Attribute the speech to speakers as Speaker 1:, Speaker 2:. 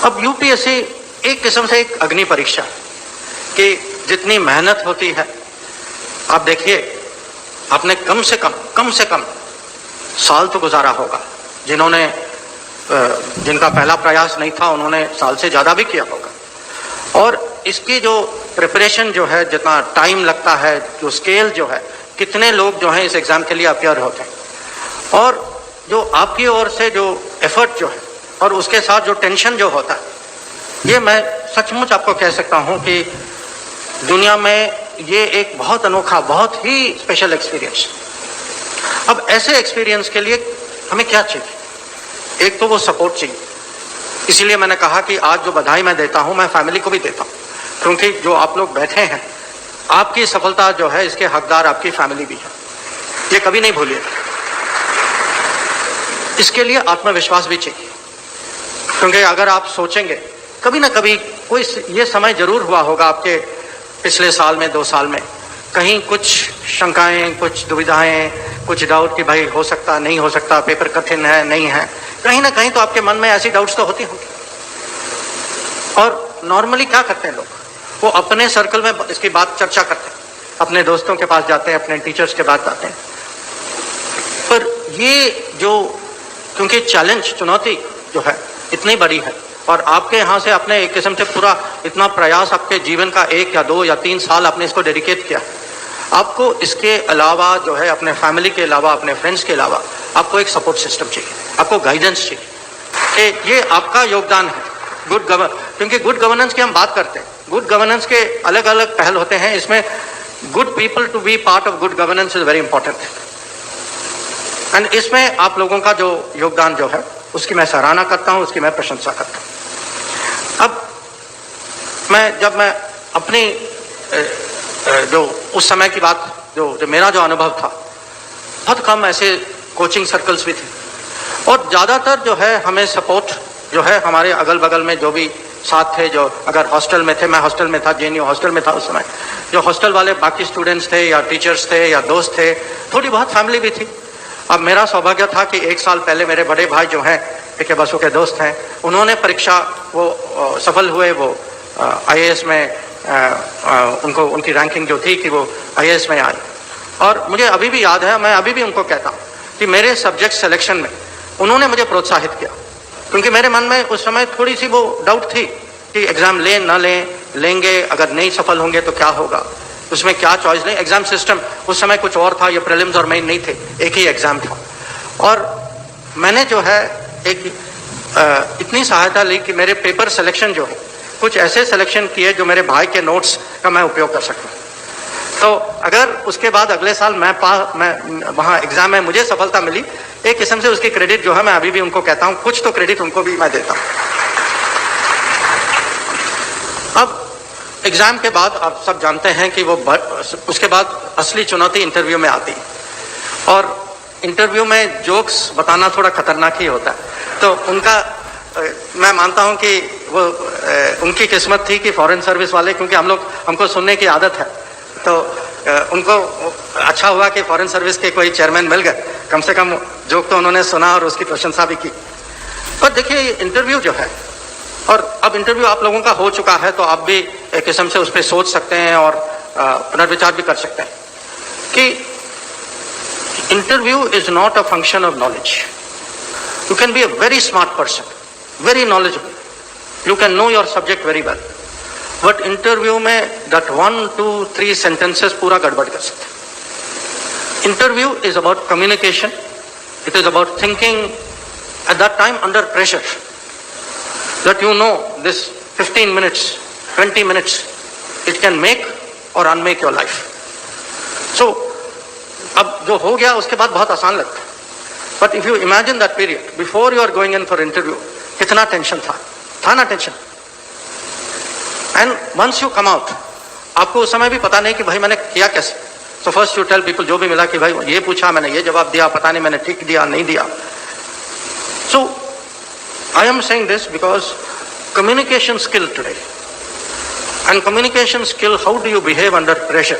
Speaker 1: अब यूपीएससी एक किस्म से एक अग्नि परीक्षा कि जितनी मेहनत होती है, आप देखिए आपने कम से कम साल तो गुजारा होगा। जिनका पहला प्रयास नहीं था उन्होंने साल से ज्यादा भी किया होगा। और इसकी जो प्रिपरेशन जो है, जितना टाइम लगता है, जो स्केल जो है, कितने लोग जो हैं इस एग्जाम के लिए अपियर होते हैं, और जो आपकी ओर से जो एफर्ट जो है और उसके साथ जो टेंशन जो होता है, ये मैं सचमुच आपको कह सकता हूं कि दुनिया में ये एक बहुत अनोखा, बहुत ही स्पेशल एक्सपीरियंस। अब ऐसे एक्सपीरियंस के लिए हमें क्या चाहिए? एक तो वो सपोर्ट चाहिए। इसीलिए मैंने कहा कि आज जो बधाई मैं देता हूं, मैं फैमिली को भी देता हूं, क्योंकि जो आप लोग बैठे हैं, आपकी सफलता जो है इसके हकदार आपकी फैमिली भी है, ये कभी नहीं भूलिए। इसके लिए आत्मविश्वास भी चाहिए, क्योंकि अगर आप सोचेंगे, कभी ना कभी कोई ये समय जरूर हुआ होगा आपके पिछले साल में, 2 साल में, कहीं कुछ शंकाएं, कुछ दुविधाएं, कुछ डाउट कि भाई हो सकता नहीं हो सकता, पेपर कठिन है नहीं है, कहीं ना कहीं तो आपके मन में ऐसी डाउट्स तो होती होंगी। और नॉर्मली क्या करते हैं लोग, वो अपने सर्कल में इसकी बात चर्चा करते हैं, अपने दोस्तों के पास जाते हैं, अपने टीचर्स के पास जाते हैं। पर ये जो, क्योंकि चैलेंज, चुनौती जो है इतनी बड़ी है, और आपके यहाँ से अपने एक किस्म से पूरा इतना प्रयास, आपके जीवन का 1 या 2 या 3 साल आपने इसको डेडिकेट किया, आपको इसके अलावा जो है, अपने फैमिली के अलावा, अपने फ्रेंड्स के अलावा, आपको एक सपोर्ट सिस्टम चाहिए, आपको गाइडेंस चाहिए कि ये आपका योगदान है क्योंकि गुड गवर्नेंस की हम बात करते हैं। गुड गवर्नेंस के अलग अलग पहल होते हैं, इसमें good people to be part of good governance is very important. And इसमें आप लोगों का जो योगदान जो है, उसकी मैं सराहना करता हूं, उसकी मैं प्रशंसा करता हूं। अब जब मैं अपनी जो उस समय की बात, जो मेरा जो अनुभव था, बहुत कम ऐसे कोचिंग सर्कल्स भी थे, और ज्यादातर जो है हमें सपोर्ट जो है हमारे अगल बगल में जो भी साथ थे, जो अगर हॉस्टल में थे, मैं हॉस्टल में था, जेएनयू हॉस्टल में था उस समय, जो हॉस्टल वाले बाकी स्टूडेंट्स थे या टीचर्स थे या दोस्त थे, थोड़ी बहुत फैमिली भी थी। अब मेरा सौभाग्य था कि 1 साल पहले मेरे बड़े भाई जो हैं, पीके बसु के दोस्त हैं, उन्होंने परीक्षा वो सफल हुए, वो आईएएस में उनकी रैंकिंग जो थी कि वो आईएएस में आई। और मुझे अभी भी याद है, मैं अभी भी उनको कहता हूँ कि मेरे सब्जेक्ट सिलेक्शन में उन्होंने मुझे प्रोत्साहित किया, क्योंकि मेरे मन में उस समय थोड़ी सी वो डाउट थी कि एग्जाम लें ना लेंगे, अगर नहीं सफल होंगे तो क्या होगा, उसमें क्या चॉइस नहीं। एग्जाम सिस्टम उस समय कुछ और था, ये प्रीलिम्स और मेन नहीं थे, एक ही एग्जाम था। और मैंने जो है इतनी सहायता ली कि मेरे पेपर सिलेक्शन जो है, कुछ ऐसे सिलेक्शन किए जो मेरे भाई के नोट्स का मैं उपयोग कर सकूं। तो अगर उसके बाद अगले साल मैं वहाँ एग्जाम में मुझे सफलता मिली, एक किस्म से उसकी क्रेडिट जो है मैं अभी भी उनको कहता हूँ, कुछ तो क्रेडिट उनको भी मैं देता हूँ। अब एग्जाम के बाद आप सब जानते हैं कि वो उसके बाद असली चुनौती इंटरव्यू में आती है, और इंटरव्यू में जोक्स बताना थोड़ा खतरनाक ही होता है। तो उनका मैं मानता हूं कि वो उनकी किस्मत थी कि फॉरेन सर्विस वाले, क्योंकि हमको सुनने की आदत है, तो उनको अच्छा हुआ कि फॉरेन सर्विस के कोई चेयरमैन मिल गए, कम से कम जोक तो उन्होंने सुना और उसकी प्रशंसा भी की। पर देखिए ये इंटरव्यू जो है, और अब इंटरव्यू आप लोगों का हो चुका है, तो आप भी एक किस्म से उस पर सोच सकते हैं और पुनर्विचार भी कर सकते हैं कि interview is not a function of knowledge. You can be a very smart person, very knowledgeable, you can know your subject very well, but interview में that 1, 2, 3 sentences पूरा गड़बड़ कर सकते। Interview is about communication, it is about thinking at that time under pressure, that you know this 15 minutes, 20 minutes, it can make or unmake your life. So अब जो हो गया उसके बाद बहुत आसान लगता है, but if you imagine that period before you are going in for interview, कितना टेंशन था ना tension. And once you come out, आपको उस समय भी पता नहीं कि भाई मैंने किया कैसे। So first you tell people, जो भी मिला, कि भाई ये पूछा, मैंने ये जवाब दिया, पता नहीं मैंने ठीक दिया नहीं दिया। So I am saying this because communication skill today, and communication skill, how do you behave under pressure,